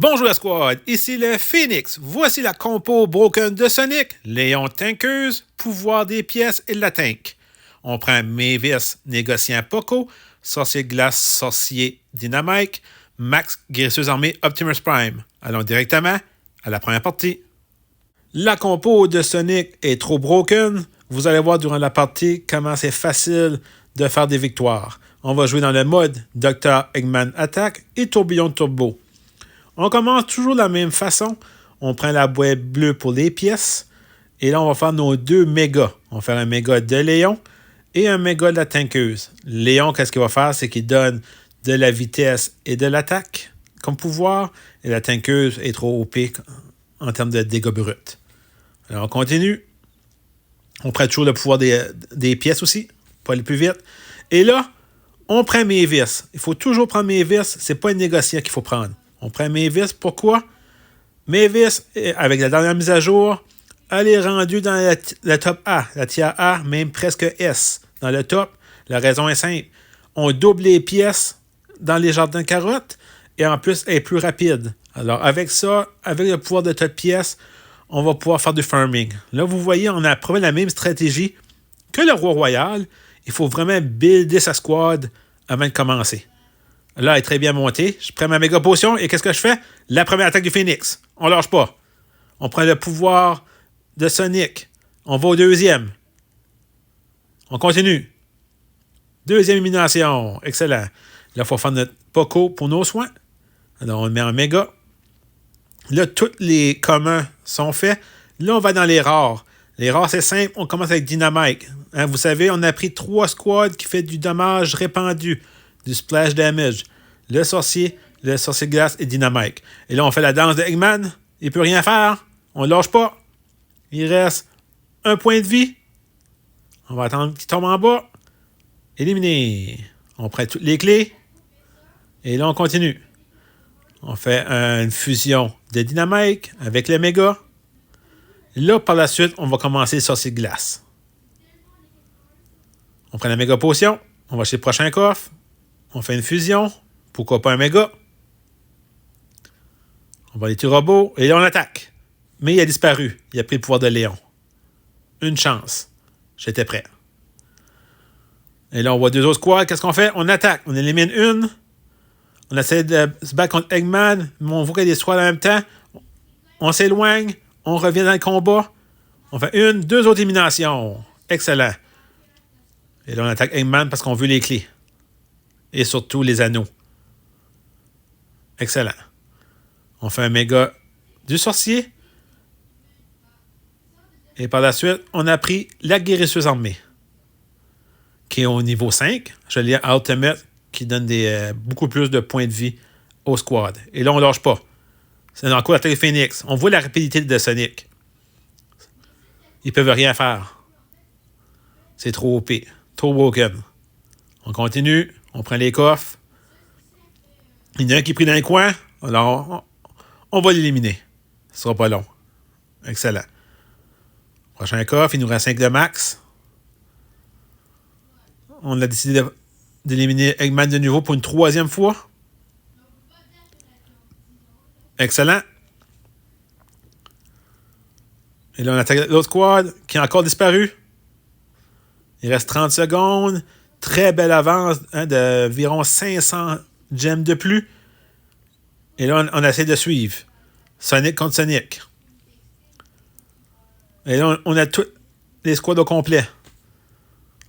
Bonjour la squad, ici le Phoenix. Voici la compo broken de Sonic, Léon Tankeuse, pouvoir des pièces et la tank. On prend Mavis, négociant Poco, Sorcier de glace, Sorcier Dynamite, Max, guérisseuse armée Optimus Prime. Allons directement à la première partie. La compo de Sonic est trop broken. Vous allez voir durant la partie comment c'est facile de faire des victoires. On va jouer dans le mode Dr. Eggman Attack et Tourbillon Turbo. On commence toujours de la même façon. On prend la boîte bleue pour les pièces. Et là, on va faire nos deux mégas. On va faire un méga de Léon et un méga de la tankeuse. Léon, qu'est-ce qu'il va faire? C'est qu'il donne de la vitesse et de l'attaque comme pouvoir. Et la tankeuse est trop OP en termes de dégâts bruts. Alors, on continue. On prend toujours le pouvoir des pièces aussi, pour aller plus vite. Et là, on prend Mavis. Il faut toujours prendre Mavis. C'est pas un négociant qu'il faut prendre. On prend Mavis. Pourquoi? Mavis, avec la dernière mise à jour, elle est rendue dans la top A, la tier A, même presque S dans le top. La raison est simple. On double les pièces dans les jardins de carottes et en plus, elle est plus rapide. Alors, avec ça, avec le pouvoir de top pièces, on va pouvoir faire du farming. Là, vous voyez, on a probablement la même stratégie que le Roi Royal. Il faut vraiment builder sa squad avant de commencer. Là, elle est très bien montée. Je prends ma méga potion et qu'est-ce que je fais? La première attaque du Phoenix. On lâche pas. On prend le pouvoir de Sonic. On va au deuxième. On continue. Deuxième élimination. Excellent. Là, il faut faire notre Poco pour nos soins. Alors, on le met en méga. Là, tous les communs sont faits. Là, on va dans les rares. Les rares, c'est simple. On commence avec Dynamite. Hein, vous savez, on a pris 3 squads qui fait du dommage répandu. Du splash damage. Le sorcier de glace et Dynamite. Et là, on fait la danse de Eggman. Il ne peut rien faire. On ne lâche pas. Il reste 1 point de vie. On va attendre qu'il tombe en bas. Éliminé. On prend toutes les clés. Et là, on continue. On fait une fusion de Dynamite avec le méga. Là, par la suite, on va commencer le sorcier de glace. On prend la méga potion. On va chez le prochain coffre. On fait une fusion. Pourquoi pas un méga? On va les tuer robots. Et là, on attaque. Mais il a disparu. Il a pris le pouvoir de Léon. Une chance. J'étais prêt. Et là, on voit 2 autres squads. Qu'est-ce qu'on fait? On attaque. On élimine une. On essaie de se battre contre Eggman. Mais on voit qu'il y a des squads en même temps. On s'éloigne. On revient dans le combat. On fait 1, 2 autres éliminations. Excellent. Et là, on attaque Eggman parce qu'on veut les clés. Et surtout les anneaux. Excellent. On fait un méga du sorcier. Et par la suite, on a pris la guérisseuse armée. Qui est au niveau 5. Je l'ai à Ultimate qui donne beaucoup plus de points de vie au squad. Et là, on ne lâche pas. C'est encore l'attaque de Phoenix. On voit la rapidité de Sonic. Ils ne peuvent rien faire. C'est trop OP. Trop broken. On continue. On prend les coffres. Il y en a un qui est pris dans les coins. Alors, on va l'éliminer. Ce sera pas long. Excellent. Prochain coffre, il nous reste 5 de max. On a décidé d'éliminer Eggman de nouveau pour une 3e fois. Excellent. Et là, on attaque l'autre squad qui a encore disparu. Il reste 30 secondes. Très belle avance d'environ 500 gemmes de plus. Et là, on essaie de suivre. Sonic contre Sonic. Et là, on a tous les squads au complet.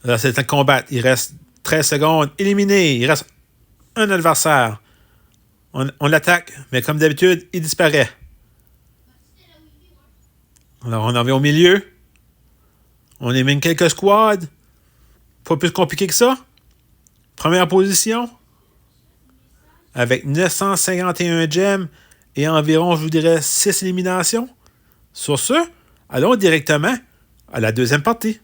Là, c'est le temps de combattre. Il reste 13 secondes. Éliminé. Il reste un adversaire. On l'attaque, mais comme d'habitude, il disparaît. Alors, on en vient au milieu. On élimine quelques squads. Pas plus compliqué que ça. Première position. Avec 951 gemmes et environ, je vous dirais, 6 éliminations. Sur ce, allons directement à la deuxième partie.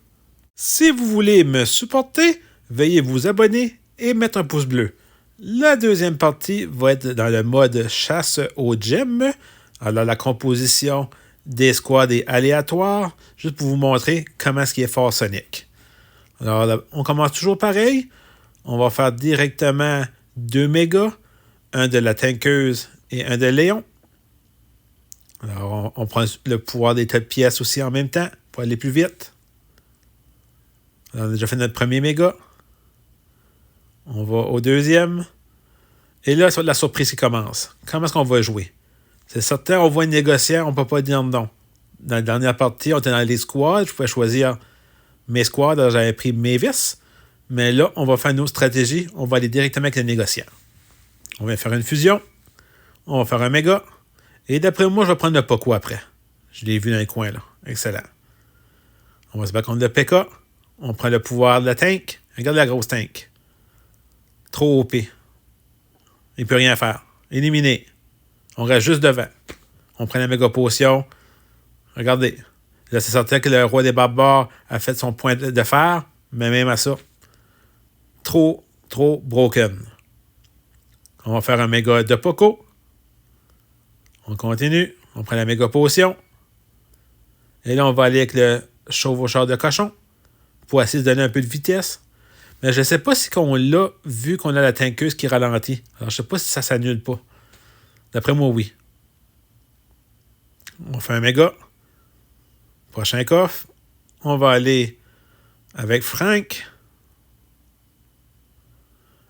Si vous voulez me supporter, veuillez vous abonner et mettre un pouce bleu. La deuxième partie va être dans le mode chasse aux gemmes. Alors, la composition des squads est aléatoire, juste pour vous montrer comment est-ce qu'il est fort Sonic. Alors, là, on commence toujours pareil. On va faire directement 2 mégas, un de la tankeuse et un de Léon. Alors, on prend le pouvoir des tas de pièces aussi en même temps pour aller plus vite. Alors, on a déjà fait notre premier méga. On va au deuxième. Et là, c'est la surprise qui commence. Comment est-ce qu'on va jouer? C'est certain, on voit un négociant, on ne peut pas dire non. Dans la dernière partie, on était dans les squads. Je pouvais choisir mes squads. Alors, j'avais pris Mavis. Mais là, on va faire une autre stratégie. On va aller directement avec le négociant. On va faire une fusion. On va faire un méga. Et d'après moi, je vais prendre le Poco après. Je l'ai vu dans les coins, là. Excellent. On va se battre contre le P.K. On prend le pouvoir de la tank. Regarde la grosse tank. Trop OP. Il ne peut rien faire. Éliminé. On reste juste devant. On prend la méga potion. Regardez. Là, c'est certain que le roi des barbares a fait son point de fer. Mais même à ça, trop broken. On va faire un méga de Poco. On continue. On prend la méga potion. Et là, on va aller avec le chevaucheur de cochon pour essayer de donner un peu de vitesse. Mais je ne sais pas si on l'a vu qu'on a la tankeuse qui ralentit. Alors, je ne sais pas si ça s'annule pas. D'après moi, oui. On fait un méga. Prochain coffre. On va aller avec Frank.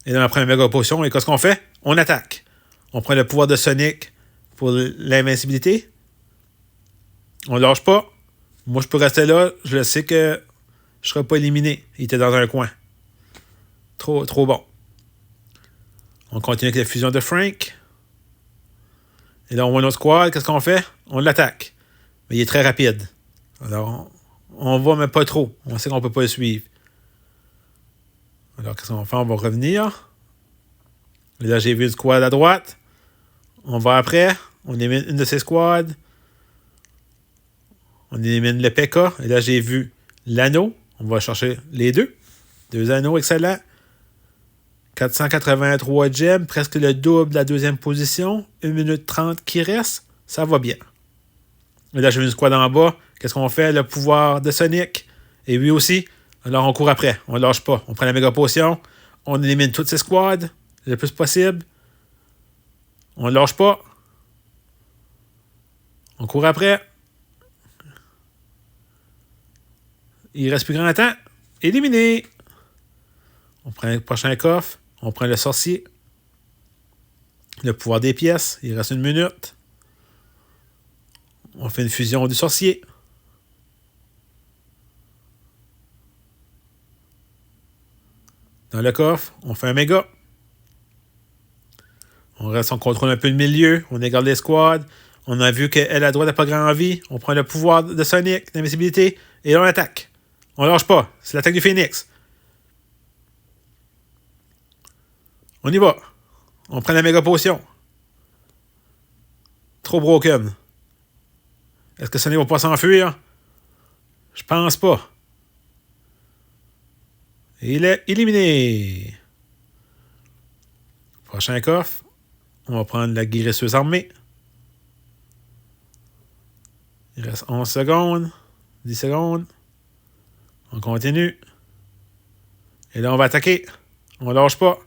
Et là, on prend un méga potion. Et qu'est-ce qu'on fait? On attaque. On prend le pouvoir de Sonic pour l'invincibilité. On lâche pas. Moi, je peux rester là. Je sais que je ne serai pas éliminé. Il était dans un coin. Trop bon. On continue avec la fusion de Frank. Et là, on voit notre squad. Qu'est-ce qu'on fait? On l'attaque. Mais il est très rapide. Alors, on va, mais pas trop. On sait qu'on ne peut pas le suivre. Alors, qu'est-ce qu'on va faire? On va revenir. Et là, j'ai vu une squad à droite. On va après. On élimine une de ces squads. On élimine le P.K. Et là, j'ai vu l'anneau. On va chercher les deux. Deux anneaux, excellent. 483 gemmes, presque le double de la deuxième position. 1 minute 30 qui reste. Ça va bien. Et là, j'ai vu une squad en bas. Qu'est-ce qu'on fait? Le pouvoir de Sonic. Et lui aussi. Alors, on court après. On ne lâche pas. On prend la méga potion. On élimine toutes ces squads le plus possible. On ne lâche pas. On court après. Il reste plus grand temps. Éliminé. On prend le prochain coffre. On prend le sorcier. Le pouvoir des pièces. Il reste 1 minute. On fait une fusion du sorcier. Dans le coffre, on fait un méga. On contrôle un peu le milieu. On égarde les squads. On a vu qu'elle à droite n'a pas grand envie. On prend le pouvoir de Sonic, d'invisibilité. Et là, on attaque. On lâche pas. C'est l'attaque du Phoenix. On y va. On prend la méga potion. Trop broken. Est-ce que Sonic va pas s'enfuir? Je pense pas. Il est éliminé. Prochain coffre. On va prendre la guérisseuse armée. Il reste 11 secondes. 10 secondes. On continue. Et là, on va attaquer. On lâche pas.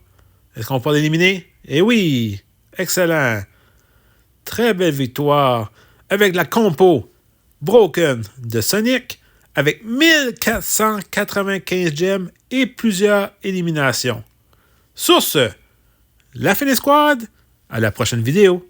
Est-ce qu'on peut l'éliminer? Eh oui! Excellent! Très belle victoire avec la compo Broken de Sonic avec 1495 gemmes et plusieurs éliminations. Sur ce, la fin des squads, à la prochaine vidéo.